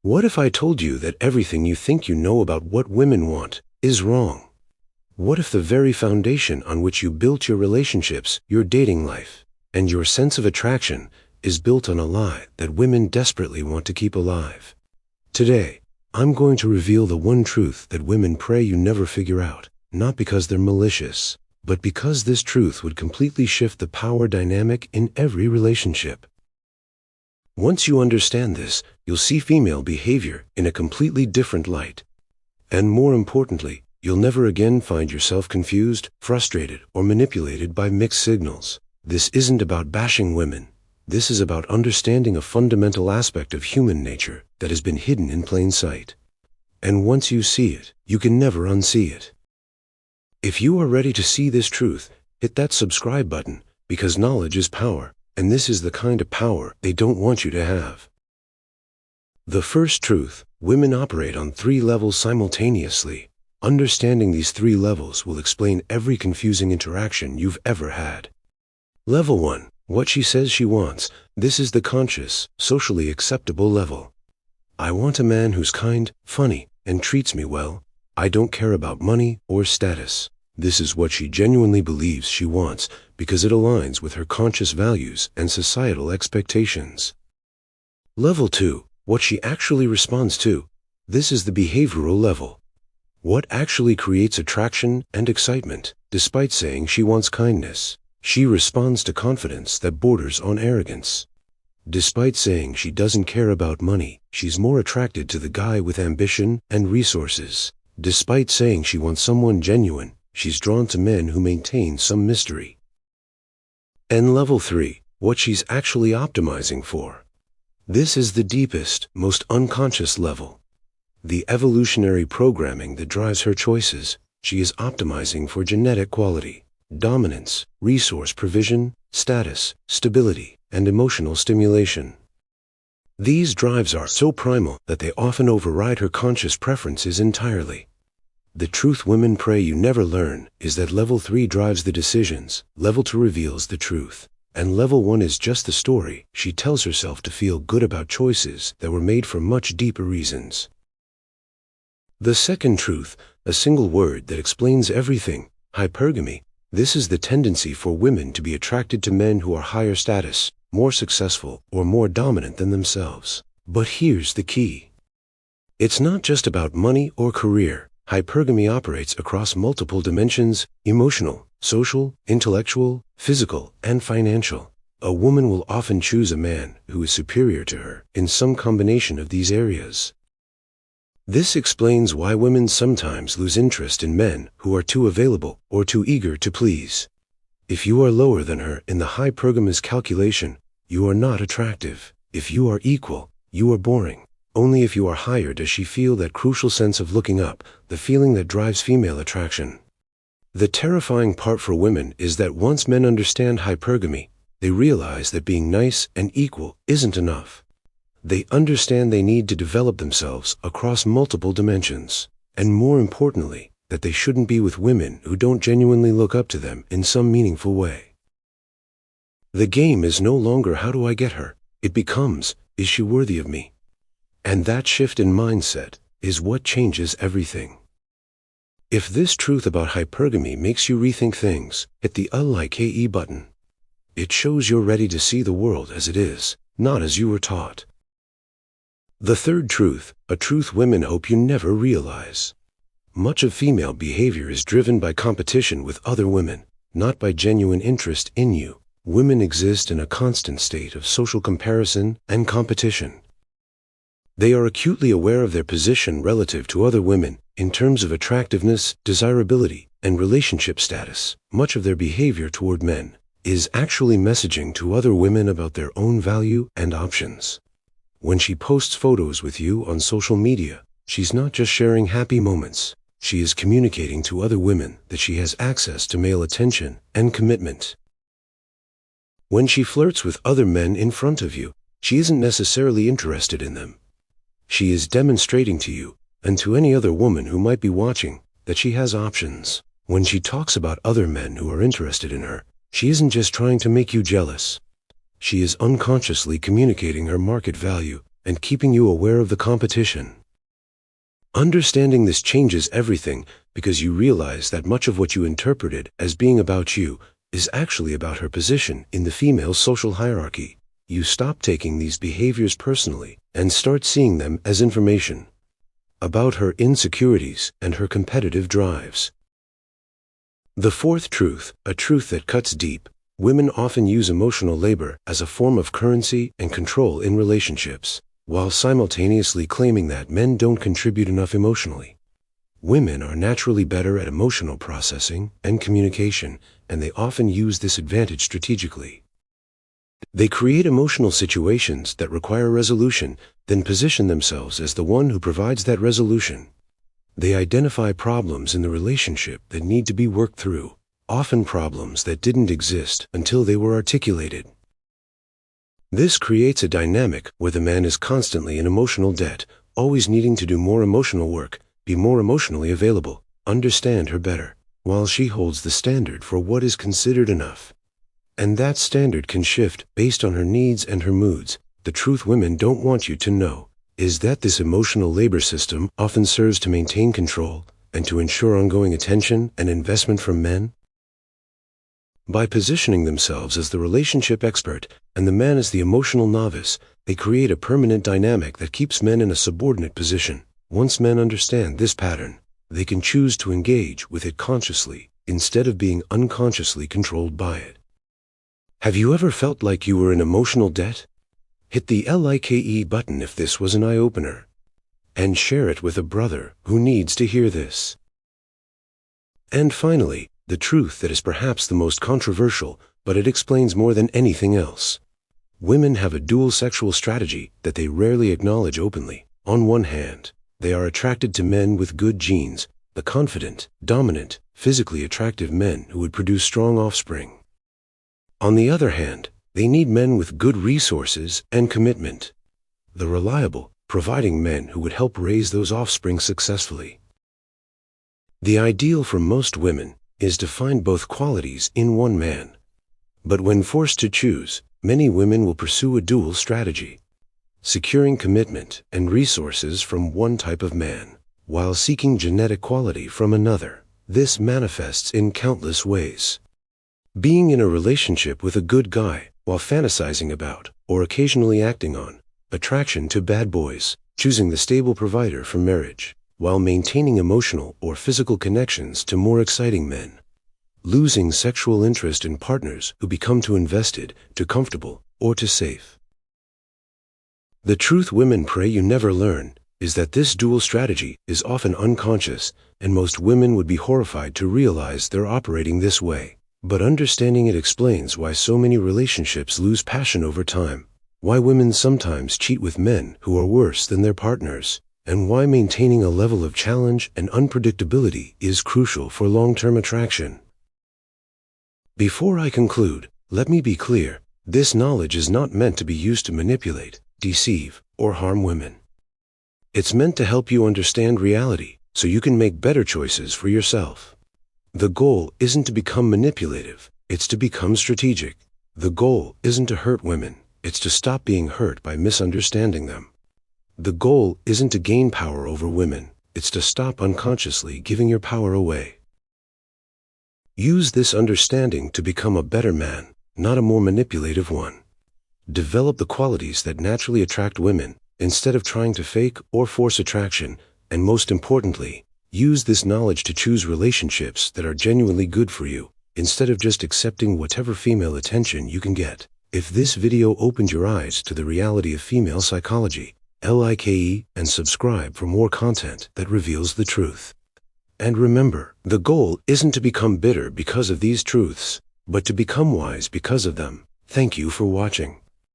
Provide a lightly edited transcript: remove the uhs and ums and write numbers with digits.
What if I told you that everything you think you know about what women want is wrong? What if the very foundation on which you built your relationships, your dating life, and your sense of attraction is built on a lie that women desperately want to keep alive? Today, I'm going to reveal the one truth that women pray you never figure out, not because they're malicious, but because this truth would completely shift the power dynamic in every relationship. Once you understand this, you'll see female behavior in a completely different light. And more importantly, you'll never again find yourself confused, frustrated, or manipulated by mixed signals. This isn't about bashing women. This is about understanding a fundamental aspect of human nature that has been hidden in plain sight. And once you see it, you can never unsee it. If you are ready to see this truth, hit that subscribe button, because knowledge is power, and this is the kind of power they don't want you to have. The first truth: women operate on 3 levels simultaneously. Understanding these 3 levels will explain every confusing interaction you've ever had. Level 1. What she says she wants. This is the conscious, socially acceptable level. I want a man who's kind, funny, and treats me well. I don't care about money or status. This is what she genuinely believes she wants because it aligns with her conscious values and societal expectations. Level 2. What she actually responds to. This is the behavioral level. What actually creates attraction and excitement, despite saying she wants kindness. She responds to confidence that borders on arrogance. Despite saying she doesn't care about money, she's more attracted to the guy with ambition and resources. Despite saying she wants someone genuine, she's drawn to men who maintain some mystery. And level 3. What she's actually optimizing for. This is the deepest, most unconscious level. The evolutionary programming that drives her choices. She is optimizing for genetic quality, dominance, resource provision, status, stability, and emotional stimulation. These drives are so primal that they often override her conscious preferences entirely. The truth women pray you never learn is that level 3 drives the decisions, level 2 reveals the truth, and level 1 is just the story she tells herself to feel good about choices that were made for much deeper reasons. The second truth, a single word that explains everything: hypergamy. This is the tendency for women to be attracted to men who are higher status, more successful, or more dominant than themselves. But here's the key. It's not just about money or career. Hypergamy operates across multiple dimensions: emotional, social, intellectual, physical, and financial. A woman will often choose a man who is superior to her in some combination of these areas. This explains why women sometimes lose interest in men who are too available or too eager to please. If you are lower than her in the hypergamous calculation, you are not attractive. If you are equal, you are boring. Only if you are higher does she feel that crucial sense of looking up, the feeling that drives female attraction. The terrifying part for women is that once men understand hypergamy, they realize that being nice and equal isn't enough. They understand they need to develop themselves across multiple dimensions, and more importantly, that they shouldn't be with women who don't genuinely look up to them in some meaningful way. The game is no longer how do I get her, it becomes, is she worthy of me? And that shift in mindset is what changes everything. If this truth about hypergamy makes you rethink things, hit the like button. It shows you're ready to see the world as it is, not as you were taught. The third truth, a truth women hope you never realize. Much of female behavior is driven by competition with other women, not by genuine interest in you. Women exist in a constant state of social comparison and competition. They are acutely aware of their position relative to other women in terms of attractiveness, desirability, and relationship status. Much of their behavior toward men is actually messaging to other women about their own value and options. When she posts photos with you on social media, she's not just sharing happy moments. She is communicating to other women that she has access to male attention and commitment. When she flirts with other men in front of you, she isn't necessarily interested in them. She is demonstrating to you, and to any other woman who might be watching, that she has options. When she talks about other men who are interested in her, she isn't just trying to make you jealous. She is unconsciously communicating her market value and keeping you aware of the competition. Understanding this changes everything because you realize that much of what you interpreted as being about you is actually about her position in the female social hierarchy. You stop taking these behaviors personally and start seeing them as information about her insecurities and her competitive drives. The fourth truth, a truth that cuts deep: women often use emotional labor as a form of currency and control in relationships, while simultaneously claiming that men don't contribute enough emotionally. Women are naturally better at emotional processing and communication, and they often use this advantage strategically. They create emotional situations that require resolution, then position themselves as the one who provides that resolution. They identify problems in the relationship that need to be worked through, often problems that didn't exist until they were articulated. This creates a dynamic where the man is constantly in emotional debt, always needing to do more emotional work, be more emotionally available, understand her better, while she holds the standard for what is considered enough. And that standard can shift based on her needs and her moods. The truth women don't want you to know is that this emotional labor system often serves to maintain control and to ensure ongoing attention and investment from men. By positioning themselves as the relationship expert and the man as the emotional novice, they create a permanent dynamic that keeps men in a subordinate position. Once men understand this pattern, they can choose to engage with it consciously instead of being unconsciously controlled by it. Have you ever felt like you were in emotional debt? Hit the like button if this was an eye-opener, and share it with a brother who needs to hear this. And finally, the truth that is perhaps the most controversial, but it explains more than anything else. Women have a dual sexual strategy that they rarely acknowledge openly. On one hand, they are attracted to men with good genes, the confident, dominant, physically attractive men who would produce strong offspring. On the other hand, they need men with good resources and commitment, the reliable, providing men who would help raise those offspring successfully. The ideal for most women is to find both qualities in one man. But when forced to choose, many women will pursue a dual strategy, securing commitment and resources from one type of man, while seeking genetic quality from another. This manifests in countless ways. Being in a relationship with a good guy while fantasizing about, or occasionally acting on, attraction to bad boys, choosing the stable provider for marriage, while maintaining emotional or physical connections to more exciting men. Losing sexual interest in partners who become too invested, too comfortable, or too safe. The truth women pray you never learn is that this dual strategy is often unconscious, and most women would be horrified to realize they're operating this way. But understanding it explains why so many relationships lose passion over time, why women sometimes cheat with men who are worse than their partners, and why maintaining a level of challenge and unpredictability is crucial for long-term attraction. Before I conclude, let me be clear: this knowledge is not meant to be used to manipulate, deceive, or harm women. It's meant to help you understand reality so you can make better choices for yourself. The goal isn't to become manipulative, it's to become strategic. The goal isn't to hurt women, it's to stop being hurt by misunderstanding them. The goal isn't to gain power over women, it's to stop unconsciously giving your power away. Use this understanding to become a better man, not a more manipulative one. Develop the qualities that naturally attract women, instead of trying to fake or force attraction, and most importantly, use this knowledge to choose relationships that are genuinely good for you, instead of just accepting whatever female attention you can get. If this video opened your eyes to the reality of female psychology, like and subscribe for more content that reveals the truth. And remember, the goal isn't to become bitter because of these truths, but to become wise because of them. Thank you for watching.